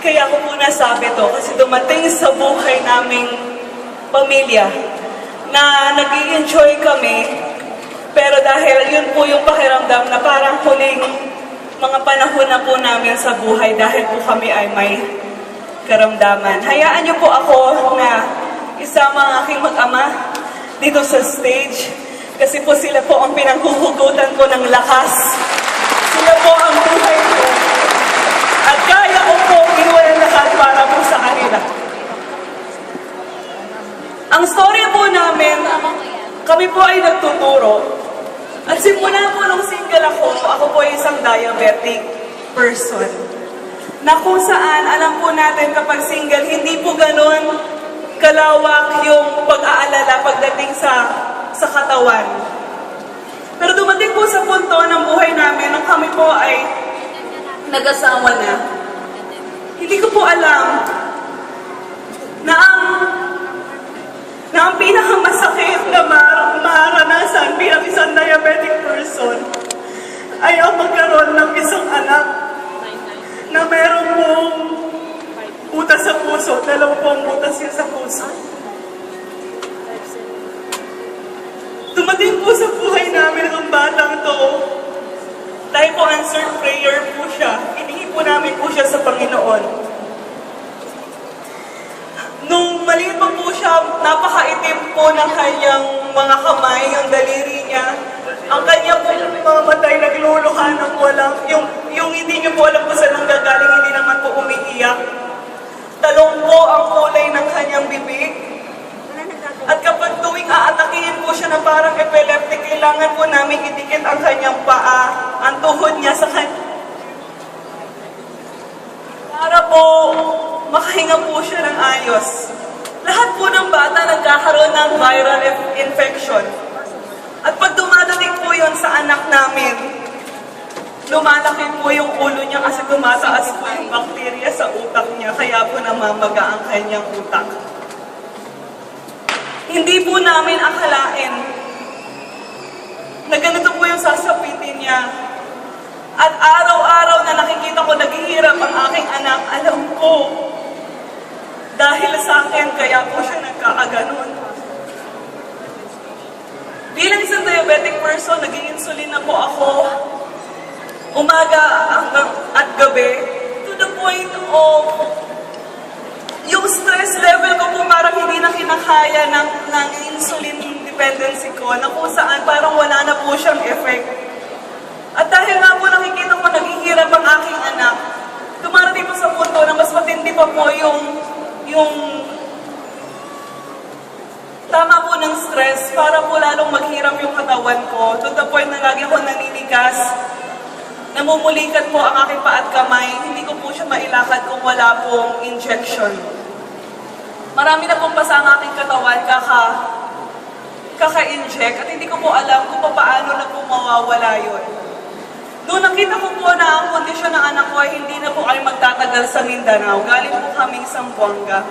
Kaya ko po nasabi to kasi dumating sa buhay naming pamilya na nag-i-enjoy kami, pero dahil yun po yung pakiramdam na parang huling mga panahon na po namin sa buhay dahil po kami ay may karamdaman. Hayaan niyo po ako na isama ang aking mag-ama dito sa stage kasi po sila po ang pinanghuhugutan ko ng lakas. Sila po ang buhay ko. At kaya ko po inuwalan lahat para po sa kanila. Ang story po namin, kami po ay nagtuturo. At simula po nung single ako po ay isang diabetic person. Na kung saan, alam po natin kapag single, hindi po ganun kalawak yung pag-aalala pagdating sa katawan. Pero dumating po sa punto ng buhay namin nung kami po ay nag-asawa na. Hindi ko po alam na ang pinakamasakit na maranasan bilang isang diabetic person ay ang magkaroon ng isang anak na meron pong butas sa puso, dalawang butas yun sa puso. Dumating po sa buhay namin ang batang to. Dahil po answered prayer po siya, hiningi po namin po siya sa Panginoon. Nung maliit pa po siya, napakaitim po ng kanyang mga kamay, yung daliri niya. Ang kanya po mamatay, nagluluha ng walang, yung hindi niyo po alam kung saan nanggagaling, hindi naman po umiiyak. Talong po ang kulay ng kanyang bibig. At kapag tuwing aatakihin po siya na parang epileptic, kailangan po namin idikit ang kanyang paa, ang tuhod niya sa kanya. Para po makahinga po siya ng ayos. Lahat po ng bata nagkakaroon ng viral infection. At pag dumadating po yun sa anak namin, lumalaki po yung ulo niya kasi tumataas po yung bakterya sa utak niya, kaya po namamaga ang kanyang utak. Hindi po namin akalain na ganito po yung sasapitin niya. At araw-araw na nakikita ko naghihirap ang aking anak, alam ko, dahil sa akin, kaya po siya nagkakaganon. Bilang isang diabetic person, nag-i-insulin na po ako umaga at gabi, to the point of yung stress level ko po parang hindi na kinakaya ng insulin dependency ko, na kung saan parang wala na po siyang effect. At dahil nga po nakikita ko naghihirap ang aking anak, dumarating po sa punto na mas matindi pa po yung tama po ng stress para po lalong maghirap yung katawan ko, to the point na lagi ako naninigas, namumulikat po ang aking paa at kamay, hindi ko po siya mailakad kung wala pong injection. Marami na pong basa ang aking katawan kaka-inject at hindi ko po alam kung paano na po mawawala yun. Noong nakita ko po na ang kondisyon ng anak ko ay hindi na po kami magtatagal sa Mindanao, galing po kaming Zamboanga.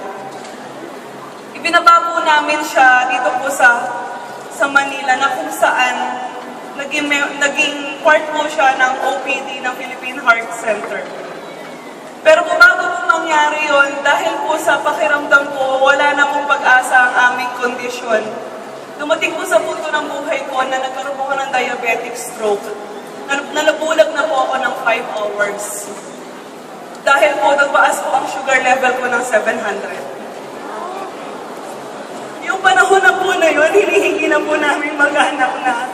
Ibinaba po namin siya dito po sa Manila na kung saan naging part po siya ng OPD ng Philippine Heart Center. Pero kung bago po mangyari yun, dahil po sa pakiramdam ko, wala na pong pag-asa ang aming kondisyon. Dumating po sa punto ng buhay ko na nagkaroon po ng diabetic stroke. Nalabulag na po ako ng 5 hours. Dahil po nagbaas po ang sugar level ko ng 700. Yung panahon na po na yun, hinihingi na po namin mag-anak na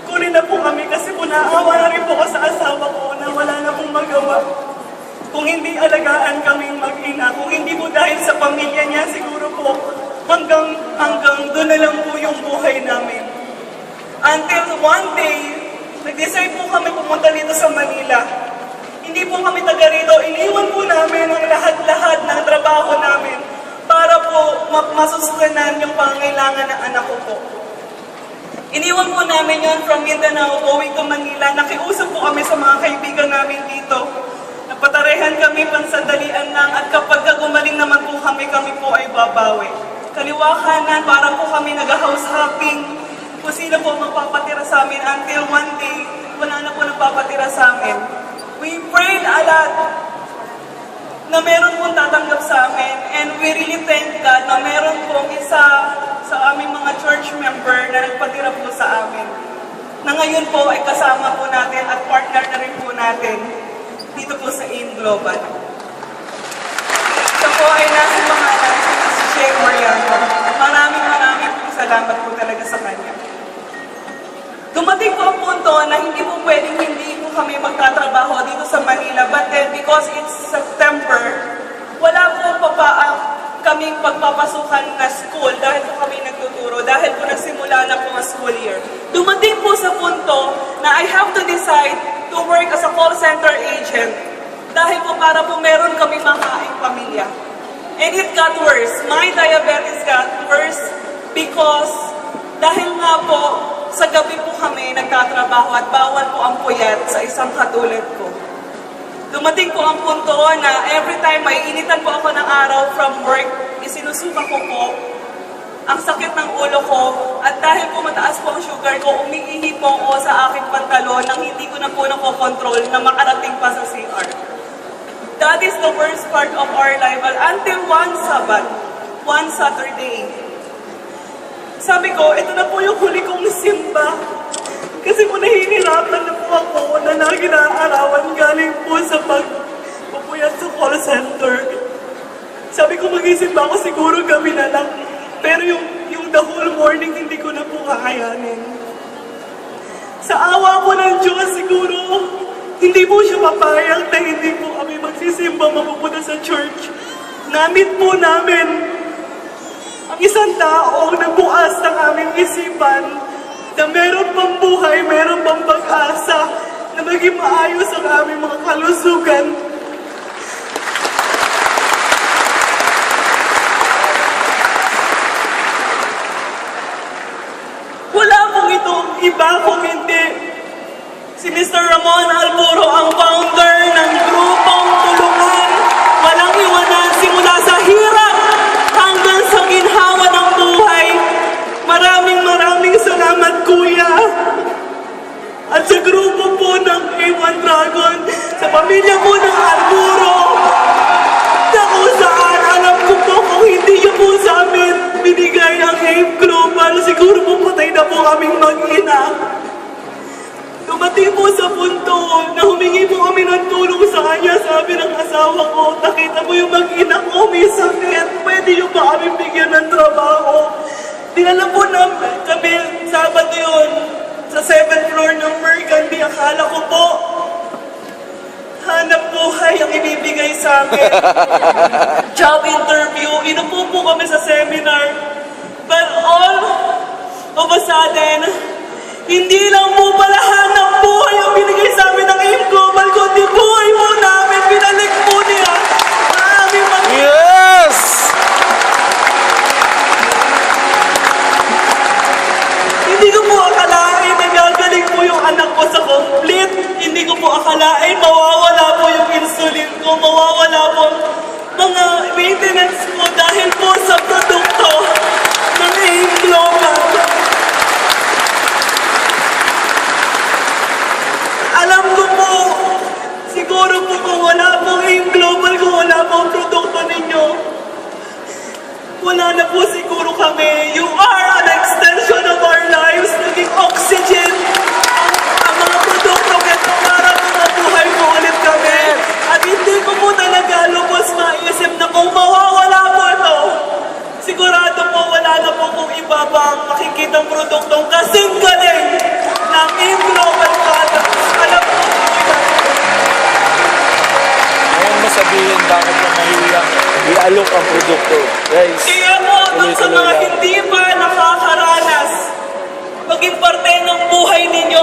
kunin na po kami kasi po naawa na rin po ko sa asawa ko na wala na pong magawa. Kung hindi alagaan kaming mag-ina, kung hindi po dahil sa pamilya niya, siguro po hanggang doon na lang po yung buhay namin. Until one day, nag-decide po kami pumunta dito sa Manila. Hindi po kami taga rito, iniwan po namin ang lahat-lahat ng trabaho namin para po masustanan yung pangailangan ng anak ko po. Iniwan po namin yun from Mindanao going to Manila. Nakiusap po kami sa mga kaibigan namin dito. Nagpatarehan kami, pansandalian lang, at kapag gumaling naman po kami po ay babawi. Kaliwa kanan, para po kami nag-house hopping. Kung sino po magpapatira sa amin until one day, wala na po nagpapatira sa amin. We prayed a lot. na meron pong tatanggap sa amin. And we really thank God na meron pong isa sa aming mga church member na nagpatira po sa amin. Na ngayon po ay kasama po natin at partner na rin po natin dito po sa AIM Global. Ito po ay nasa pangalan si Jay Mariano. Maraming pong salamat po talaga sa kanya. Dumating po ang punto na hindi po pwedeng hindi po kami magtatrabaho dito sa Manila. But then, because it's September, wala po kaming pagpapasukan na school dahil po kami nagtuturo, dahil po nagsimula na po ang school year. Dumating po sa punto na I have to decide to work as a call center agent dahil po para po meron kami makaing pamilya. And it got worse. My diabetes got worse because dahil nga po sa gabi po kami nagtatrabaho at bawal po ang puyat sa isang katulad ko. Dumating po ang punto na every time may initan po ako ng araw from work, isinusuka ko po ang sakit ng ulo ko at dahil po mataas po ang sugar ko, umiihi po ako sa aking pantalon nang hindi ko na po nakokontrol na makarating pa sa CR. That is the worst part of our life until one Sabbath, one Saturday. Sabi ko, ito na po yung huli kong simba. Kasi po nahihirapan na po ako na lagi naaarawan galing po sa pagpupuyat sa call center. Sabi ko, mag-isimba ako siguro gabi na lang. Pero yung the whole morning, hindi ko na po kakayanin. Sa awa po ng Diyos, siguro, hindi po siya mapayag na hindi po kami magsisimba mapupunta sa church. Namit po namin ang isang tao na bukas ng aming isipan na meron pang buhay, meron pang pag-asa na maging maayos ang aming mga kalusugan. Wala pong itong iba kung hindi si Mr. Ramon Alburo, ang founder ng grupong Tulungan. Walang iwanan simula sa hirap hanggang sa ginhawa ng buhay. Maraming salamat, Kuya. At sa grupo po ng A1 Dragon, sa pamilya po ng Alburo, na kung saan alam ko po kung hindi niyo po sa amin binigay ang AIM Global, siguro po patay na po kaming mag-ina. Dumating po sa punto na humingi po kami ng tulong sa kanya. Sabi ng asawa ko, nakita mo yung mag-ina ko, may sakit. Pwede yung ba kami bigyan ng trabaho? Dinala po namin kami, Sabado yun, sa 7th floor ng Mercandy. Akala ko po, hanap buhay ang ibibigay sa amin. Job interview, inupo po kami sa seminar. But all of a sudden, hindi lang po pala hanap buhay ang binigay sa amin ng AIM Global, kundi buhay po namin, pinalik po niya ang aming mga... Yes! Hindi ko po akalain na gagaling po yung anak ko sa complete. Hindi ko po akalain mawawala po yung insulin ko, mawawala po mga maintenance ko dahil po sa produkto ng AIM Global. Alam ko po, siguro po kung wala pong AIM Global, kung wala pong produkto ninyo, wala na po siguro kami. You are an extension of our lives, naging oxygen ang mga produkto ito para mabuhay po ulit kami. At hindi ko po talaga lubos maisip na kung mawawala po ito, sigurado po wala na po kung iba pang makikitang produktong kasing galing ng AIM Global Products. Alam po po Ngayon mo sabihin bakit na mahirap i-alok ang produkto. Guys, kaya po, sa mga tuloy-tuloy lang. hindi pa nakakaranas, maging parte ng buhay ninyo